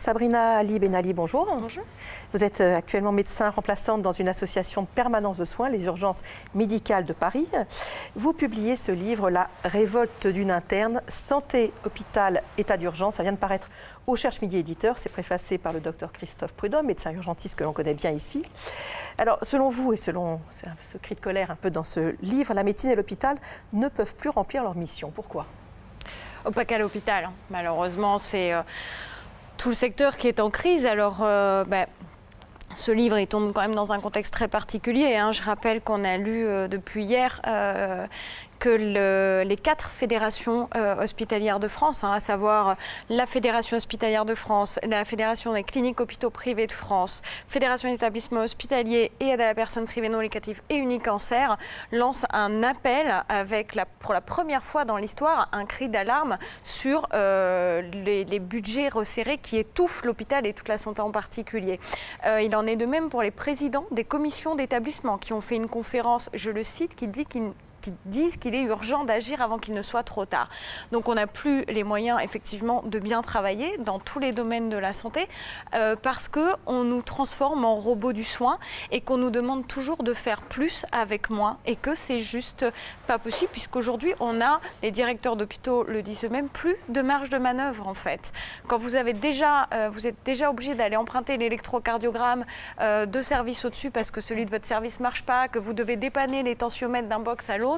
Sabrina Ali Benali, bonjour. Bonjour. Vous êtes actuellement médecin remplaçante dans une association de permanence de soins, les urgences médicales de Paris. Vous publiez ce livre, La révolte d'une interne, santé, hôpital, état d'urgence. Ça vient de paraître au Cherche Midi éditeur. C'est préfacé par le docteur Christophe Prudhomme, médecin urgentiste que l'on connaît bien ici. Alors, selon vous, et selon ce cri de colère un peu dans ce livre, la médecine et l'hôpital ne peuvent plus remplir leur mission. Pourquoi ? Pas qu'à l'hôpital. Malheureusement, c'est tout le secteur qui est en crise. Alors, ce livre, il tombe quand même dans un contexte très particulier. Je rappelle qu'on a lu depuis hier que les 4 fédérations hospitalières de France, à savoir la Fédération hospitalière de France, la Fédération des cliniques hôpitaux privés de France, Fédération des établissements hospitaliers et aide à la personne privée non locative et Unicancer, lancent un appel avec, pour la première fois dans l'histoire, un cri d'alarme sur les budgets resserrés qui étouffent l'hôpital et toute la santé en particulier. Il en est de même pour les présidents des commissions d'établissement qui ont fait une conférence, je le cite, qui disent qu'il est urgent d'agir avant qu'il ne soit trop tard. Donc on n'a plus les moyens effectivement de bien travailler dans tous les domaines de la santé parce qu'on nous transforme en robots du soin et qu'on nous demande toujours de faire plus avec moins et que c'est juste pas possible puisqu'aujourd'hui on a, les directeurs d'hôpitaux le disent eux-mêmes, plus de marge de manœuvre en fait. Quand vous êtes déjà obligé d'aller emprunter l'électrocardiogramme de service au-dessus parce que celui de votre service ne marche pas, que vous devez dépanner les tensiomètres d'un box à l'autre,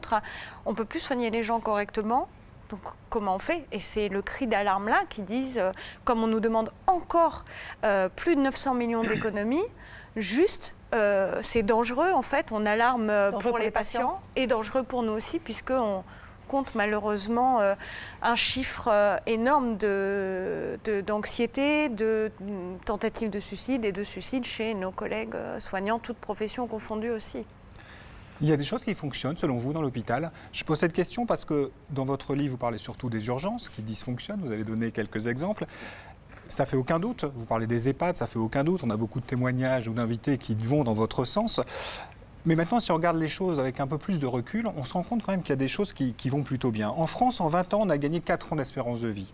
on ne peut plus soigner les gens correctement. Donc comment on fait ? Et c'est le cri d'alarme là qui disent, comme on nous demande encore plus de 900 millions d'économies, juste c'est dangereux en fait, on alarme pour les patients et dangereux pour nous aussi puisqu'on compte malheureusement un chiffre énorme d'anxiété, de tentatives de suicide et de suicide chez nos collègues soignants, toutes professions confondues aussi. Il y a des choses qui fonctionnent, selon vous, dans l'hôpital. Je pose cette question parce que dans votre livre, vous parlez surtout des urgences qui dysfonctionnent. Vous avez donné quelques exemples. Ça fait aucun doute. Vous parlez des EHPAD, ça fait aucun doute. On a beaucoup de témoignages ou d'invités qui vont dans votre sens. Mais maintenant, si on regarde les choses avec un peu plus de recul, on se rend compte quand même qu'il y a des choses qui vont plutôt bien. En France, en 20 ans, on a gagné 4 ans d'espérance de vie.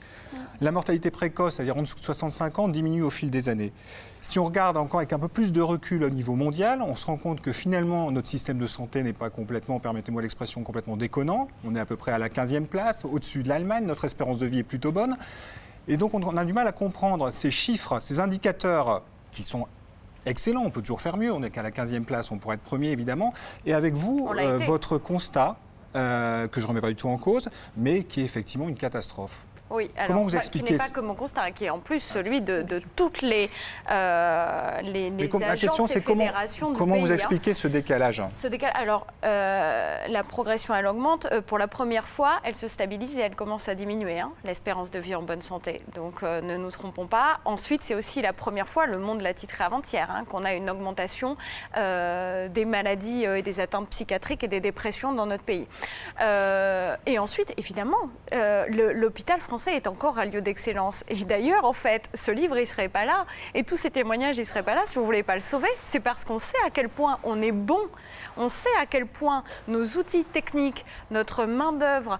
La mortalité précoce, c'est-à-dire en dessous de 65 ans, diminue au fil des années. Si on regarde encore avec un peu plus de recul au niveau mondial, on se rend compte que finalement, notre système de santé n'est pas complètement, permettez-moi l'expression, complètement déconnant. On est à peu près à la 15e place, au-dessus de l'Allemagne. Notre espérance de vie est plutôt bonne. Et donc, on a du mal à comprendre ces chiffres, ces indicateurs qui sont excellent, on peut toujours faire mieux, on n'est qu'à la 15e place, on pourrait être premier évidemment. Et avec vous, votre constat, que je ne remets pas du tout en cause, mais qui est effectivement une catastrophe. Oui, alors, comment vous expliquez qui n'est pas que mon constat, qui est en plus celui de toutes les agences et fédérations du pays. Comment vous expliquez ce décalage ? Alors, la progression, elle augmente. Pour la première fois, elle se stabilise et elle commence à diminuer, l'espérance de vie en bonne santé. Donc, ne nous trompons pas. Ensuite, c'est aussi la première fois, le Monde l'a titré avant-hier, qu'on a une augmentation des maladies et des atteintes psychiatriques et des dépressions dans notre pays. Et ensuite, évidemment, l'hôpital français est encore un lieu d'excellence. Et d'ailleurs, en fait, ce livre, il ne serait pas là. Et tous ces témoignages, ils ne seraient pas là si vous ne voulez pas le sauver. C'est parce qu'on sait à quel point on est bon. On sait à quel point nos outils techniques, notre main-d'œuvre,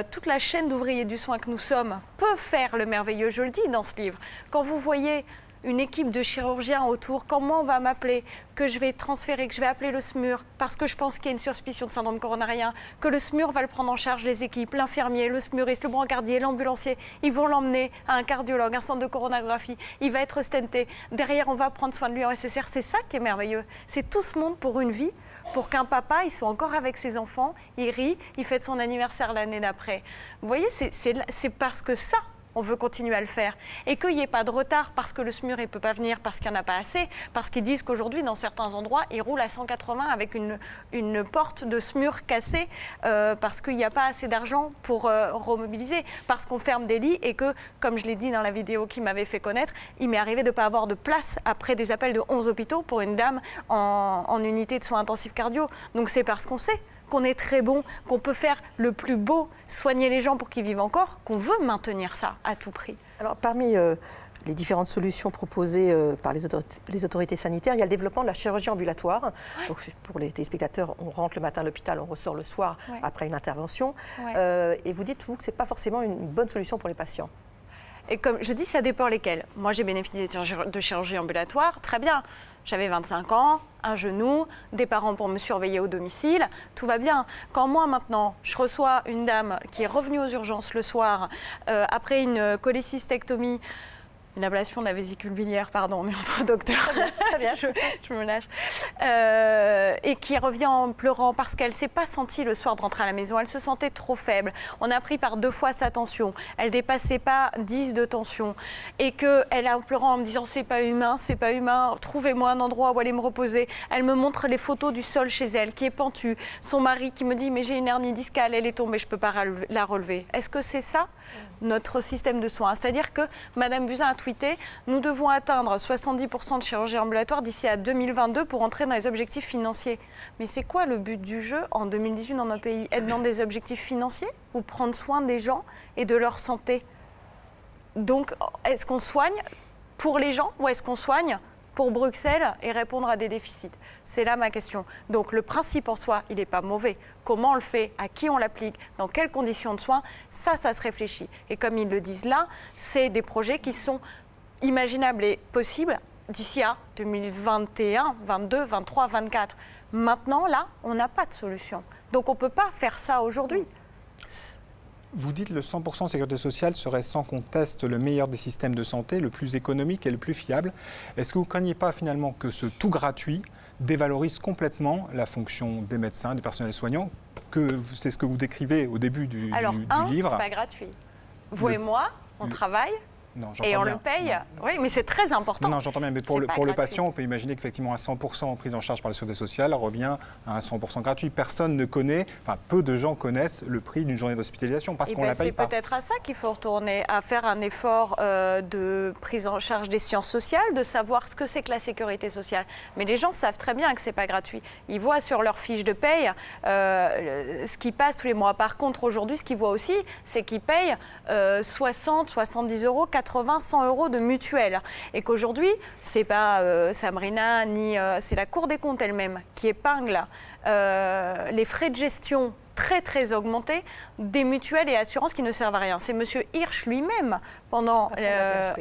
toute la chaîne d'ouvriers du soin que nous sommes peut faire le merveilleux. Je le dis dans ce livre. Quand vous voyez une équipe de chirurgiens autour, quand moi on va m'appeler, que je vais transférer, que je vais appeler le SMUR, parce que je pense qu'il y a une suspicion de syndrome coronarien, que le SMUR va le prendre en charge, les équipes, l'infirmier, le SMURiste, le brancardier, l'ambulancier, ils vont l'emmener à un cardiologue, un centre de coronagraphie, il va être stenté, derrière on va prendre soin de lui en SSR, c'est ça qui est merveilleux. C'est tout ce monde pour une vie, pour qu'un papa, il soit encore avec ses enfants, il rit, il fête son anniversaire l'année d'après. Vous voyez, c'est parce que ça, on veut continuer à le faire. Et qu'il n'y ait pas de retard parce que le SMUR ne peut pas venir, parce qu'il n'y en a pas assez, parce qu'ils disent qu'aujourd'hui, dans certains endroits, ils roulent à 180 avec une porte de SMUR cassée parce qu'il n'y a pas assez d'argent pour remobiliser, parce qu'on ferme des lits et que, comme je l'ai dit dans la vidéo qui m'avait fait connaître, il m'est arrivé de ne pas avoir de place après des appels de 11 hôpitaux pour une dame en unité de soins intensifs cardio. Donc c'est parce qu'on sait qu'on est très bon, qu'on peut faire le plus beau, soigner les gens pour qu'ils vivent encore, qu'on veut maintenir ça à tout prix. Alors parmi les différentes solutions proposées par les autorités sanitaires, il y a le développement de la chirurgie ambulatoire. Ouais. Donc pour les téléspectateurs, on rentre le matin à l'hôpital, on ressort le soir après une intervention. Et vous dites, vous, que ce n'est pas forcément une bonne solution pour les patients. Et comme je dis, ça dépend lesquels. Moi, j'ai bénéficié de chirurgie ambulatoire, très bien. J'avais 25 ans, un genou, des parents pour me surveiller au domicile, tout va bien. Quand moi, maintenant, je reçois une dame qui est revenue aux urgences le soir après une cholécystectomie, une ablation de la vésicule biliaire, pardon, on est entre docteurs. Très bien. je me lâche. Et qui revient en pleurant parce qu'elle ne s'est pas sentie le soir de rentrer à la maison. Elle se sentait trop faible. On a pris par 2 fois sa tension. Elle ne dépassait pas 10 de tension. Et qu'elle a en pleurant en me disant c'est pas humain, trouvez-moi un endroit où aller me reposer. Elle me montre les photos du sol chez elle qui est pentu. Son mari qui me dit mais j'ai une hernie discale, elle est tombée, je ne peux pas la relever. Est-ce que c'est ça notre système de soins? C'est-à-dire que Madame Buzyn a tweeté, nous devons atteindre 70% de chirurgie ambulatoire d'ici à 2022 pour entrer dans les objectifs financiers. Mais c'est quoi le but du jeu en 2018 dans notre pays? Être dans des objectifs financiers ou prendre soin des gens et de leur santé? Donc, est-ce qu'on soigne pour les gens ou est-ce qu'on soigne pour Bruxelles et répondre à des déficits? C'est là ma question. Donc le principe en soi, il n'est pas mauvais. Comment on le fait, à qui on l'applique, dans quelles conditions de soins, ça se réfléchit. Et comme ils le disent là, c'est des projets qui sont imaginables et possibles d'ici à 2021, 22, 23, 24. Maintenant, là, on n'a pas de solution. Donc on ne peut pas faire ça aujourd'hui. Vous dites le 100% sécurité sociale serait sans conteste le meilleur des systèmes de santé, le plus économique et le plus fiable. Est-ce que vous ne craignez pas finalement que ce tout gratuit dévalorise complètement la fonction des médecins, des personnels soignants, que c'est ce que vous décrivez au début du livre? C'est pas gratuit. Vous et moi, on travaille. Non, et on le paye. Non. Oui, mais c'est très important. Non, j'entends bien, mais pour le patient, on peut imaginer qu'effectivement un 100% prise en charge par la sécurité sociale revient à un 100% gratuit. Personne ne connaît, enfin peu de gens connaissent le prix d'une journée d'hospitalisation parce qu'on ne la paye pas. C'est peut-être à ça qu'il faut retourner, à faire un effort de prise en charge des sciences sociales, de savoir ce que c'est que la sécurité sociale. Mais les gens savent très bien que ce n'est pas gratuit. Ils voient sur leur fiche de paye ce qui passe tous les mois. Par contre, aujourd'hui, ce qu'ils voient aussi, c'est qu'ils payent 60, 70 euros, 80, 100 euros de mutuelle. Et qu'aujourd'hui, ce n'est pas Sabrina, ni c'est la Cour des comptes elle-même qui épingle les frais de gestion très très augmentés des mutuelles et assurances qui ne servent à rien. C'est M. Hirsch lui-même, pendant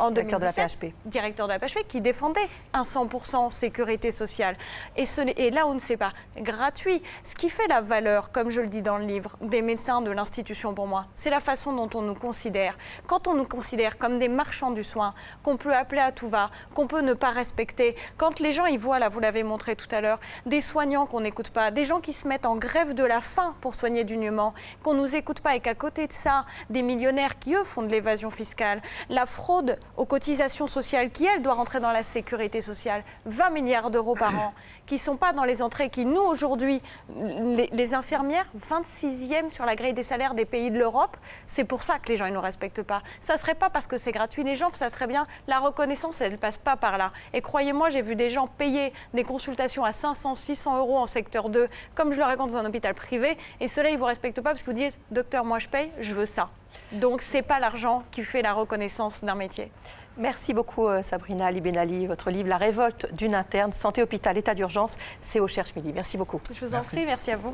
en 2017, directeur de la PHP, qui défendait un 100% sécurité sociale. Et là, on ne sait pas, gratuit. Ce qui fait la valeur, comme je le dis dans le livre, des médecins de l'institution pour moi, c'est la façon dont on nous considère. Quand on nous considère comme des marchands du soin, qu'on peut appeler à tout va, qu'on peut ne pas respecter, quand les gens y voient, là, vous l'avez montré tout à l'heure, des soignants qu'on n'écoute pas, des gens qui se mettent en grève de la faim pour soigner dignement, qu'on ne nous écoute pas et qu'à côté de ça, des millionnaires qui, eux, font de l'évasion fiscale, la fraude aux cotisations sociales qui, elle, doit rentrer dans la sécurité sociale, 20 milliards d'euros par an, qui ne sont pas dans les entrées, qui, nous, aujourd'hui, les infirmières, 26e sur la grille des salaires des pays de l'Europe, c'est pour ça que les gens ne nous respectent pas. Ça ne serait pas parce que c'est gratuit. Les gens savent très bien, la reconnaissance, elle ne passe pas par là. Et croyez-moi, j'ai vu des gens payer des consultations à 500, 600 euros en secteur 2, comme je le raconte dans un hôpital privé, et ceux-là, ils ne vous respectent pas parce que vous dites « Docteur, moi je paye, je veux ça ». Donc, ce n'est pas l'argent qui fait la reconnaissance d'un métier. Merci beaucoup Sabrina Ali Benali. Votre livre « La révolte d'une interne, santé, hôpital, état d'urgence », c'est au Cherche Midi. Merci beaucoup. Je vous en prie, merci à vous.